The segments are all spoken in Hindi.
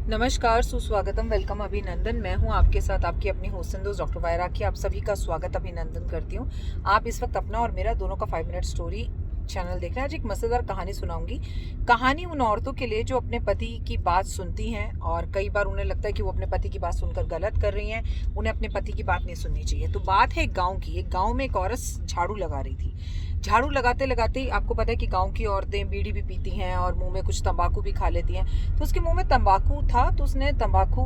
नमस्कार, सुस्वागतम, वेलकम, अभिनंदन। मैं हूं आपके साथ आपकी अपनी होस्ट एंड दोस्त डॉक्टर वायरा की। आप सभी का स्वागत अभिनंदन करती हूं। आप इस वक्त अपना और मेरा दोनों का 5 मिनट स्टोरी चैनल देख रहे हैं। आज एक मजेदार कहानी सुनाऊंगी। कहानी उन औरतों के लिए जो अपने पति की बात सुनती हैं और कई बार उन्हें लगता है कि वो अपने पति की बात सुनकर गलत कर रही हैं। उन्हें अपने पति की बात नहीं सुननी चाहिए। तो बात है एक गाँव की। एक गाँव में एक औरत झाड़ू लगा रही थी। झाड़ू लगाते लगाते ही आपको पता है कि गाँव की औरतें बीड़ी भी पीती हैं और मुंह में कुछ तंबाकू भी खा लेती हैं। तो उसके मुंह में तंबाकू था, तो उसने तंबाकू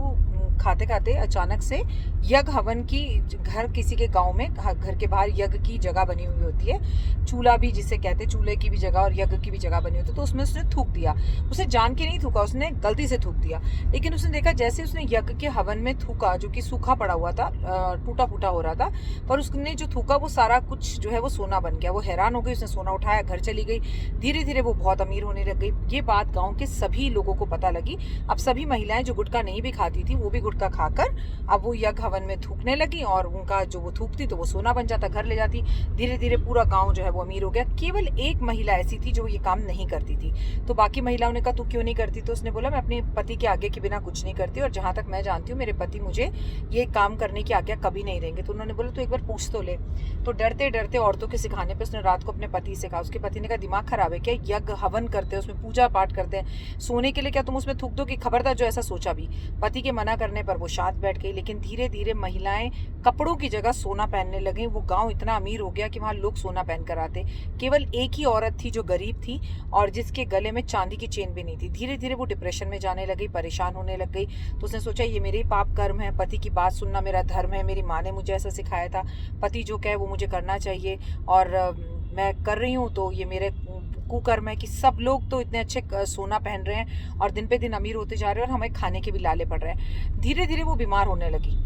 खाते खाते अचानक से यज्ञ हवन की, घर किसी के गांव में घर के बाहर यज्ञ की जगह बनी हुई होती है, चूल्हा भी जिसे कहते हैं, चूल्हे की भी जगह और यज्ञ की भी जगह बनी होती है। तो उसमें उसने थूक दिया। उसने जान के नहीं थूका, उसने गलती से थूक दिया। लेकिन उसने देखा जैसे उसने यज्ञ के हवन में थूका, जो कि सूखा पड़ा हुआ था, टूटा फूटा हो रहा था, पर उसने जो थूका वो सारा कुछ जो है वो सोना बन गया। वो हैरान हो गई, उसने सोना उठाया, घर चली गई। धीरे धीरे वो बहुत अमीर होने लग गई। ये बात गाँव के सभी लोगों को पता लगी। अब सभी महिलाएं जो गुटखा नहीं भी खाती थी वो भी गुटखा खाकर अब वो यज्ञ हवन में थूकने लगी और उनका जो वो थूकती तो वो सोना बन जाता, घर ले जाती। धीरे धीरे पूरा गांव जो है वो अमीर हो गया। केवल एक महिला ऐसी थी जो ये काम नहीं करती थी। तो बाकी महिलाओं ने कहा तू क्यों नहीं करती? तो उसने बोला मैं अपने पति के आगे के बिना कुछ नहीं करती और जहां तक मैं जानती हूँ मेरे पति मुझे ये काम करने की आज्ञा कभी नहीं देंगे। तो उन्होंने बोला तो एक बार पूछ तो ले। तो डरते डरते औरतों के सिखाने पर उसने रात को अपने पति से कहा। उसके पति ने कहा दिमाग खराब है क्या? यज्ञ हवन करते हैं, उसमें पूजा पाठ करते हैं, सोने के लिए क्या तुम उसमें थूक दो? कि खबरदार जो ऐसा सोचा भी। पति के मना करने पर वो शांत बैठ गई। लेकिन धीरे धीरे महिलाएं कपड़ों की जगह सोना पहनने लगी। वो गांव इतना अमीर हो गया कि वहां लोग सोना पहन कर आते। केवल एक ही औरत थी जो गरीब थी और जिसके गले में चांदी की चेन भी नहीं थी। धीरे धीरे वो डिप्रेशन में जाने लगी, परेशान होने लग गई। तो उसने सोचा ये मेरे पाप कर्म है, पति की बात सुनना मेरा धर्म है, मेरी माँ ने मुझे ऐसा सिखाया था, पति जो कहे वो मुझे करना चाहिए और मैं कर रही हूँ। तो ये मेरे कुकर्म है कि सब लोग तो इतने अच्छे सोना पहन रहे हैं और दिन पे दिन अमीर होते जा रहे हैं और हमें खाने के भी लाले पड़ रहे हैं। धीरे धीरे वो बीमार होने लगी।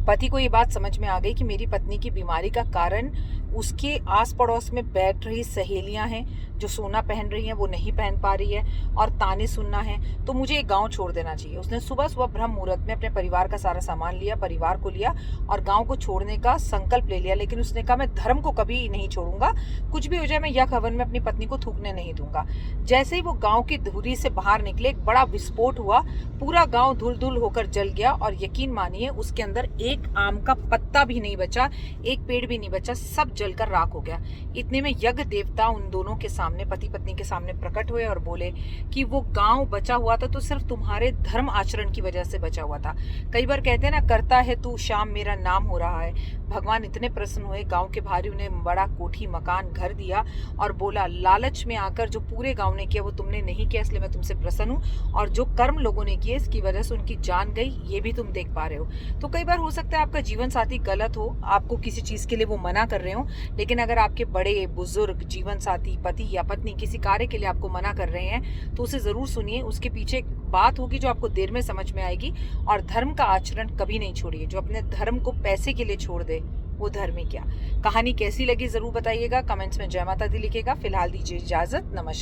पति को ये बात समझ में आ गई कि मेरी पत्नी की बीमारी का कारण उसके आस पड़ोस में बैठ रही सहेलियां हैं जो सोना पहन रही हैं, वो नहीं पहन पा रही है और ताने सुनना है। तो मुझे एक गांव छोड़ देना चाहिए। उसने सुबह सुबह ब्रह्म मुहूर्त में अपने परिवार का सारा सामान लिया, परिवार को लिया और गांव को छोड़ने का संकल्प ले लिया। लेकिन उसने कहा मैं धर्म को कभी नहीं छोड़ूंगा, कुछ भी हो जाए मैं यज्ञ हवन में अपनी पत्नी को थूकने नहीं दूंगा। जैसे ही वो गाँव की धुरी से बाहर निकले एक बड़ा विस्फोट हुआ। पूरा गाँव धुल धुल होकर जल गया और यकीन मानिए उसके अंदर एक आम का पत्ता भी नहीं बचा, एक पेड़ भी नहीं बचा, सब जलकर राख हो गया। इतने में यज्ञ देवता उन दोनों के सामने, पति पत्नी के सामने प्रकट हुए और बोले कि वो गांव बचा हुआ था तो सिर्फ तुम्हारे धर्म आचरण की वजह से बचा हुआ था। कई बार कहते हैं ना, करता है तू श्याम मेरा नाम हो रहा है। भगवान इतने प्रसन्न हुए, गांव के भारी उन्हें बड़ा कोठी मकान घर दिया और बोला लालच में आकर जो पूरे गांव ने किया वो तुमने नहीं किया, इसलिए मैं तुमसे प्रसन्न हूँ और जो कर्म लोगों ने किए इसकी वजह से उनकी जान गई, ये भी तुम देख पा रहे हो। तो कई बार हो सकता है आपका जीवन साथी गलत हो, आपको किसी चीज के लिए वो मना कर रहे हो, लेकिन अगर आपके बड़े बुजुर्ग जीवन साथी, पति या पत्नी किसी कार्य के लिए आपको मना कर रहे हैं तो उसे जरूर सुनिए। उसके पीछे बात होगी जो आपको देर में समझ में आएगी। और धर्म का आचरण कभी नहीं छोड़िए। जो अपने धर्म को पैसे के लिए छोड़ दे वो धर्म ही क्या। कहानी कैसी लगी जरूर बताइएगा, कमेंट्स में जय माता दी लिखेगा। फिलहाल दीजिए इजाजत, नमस्कार।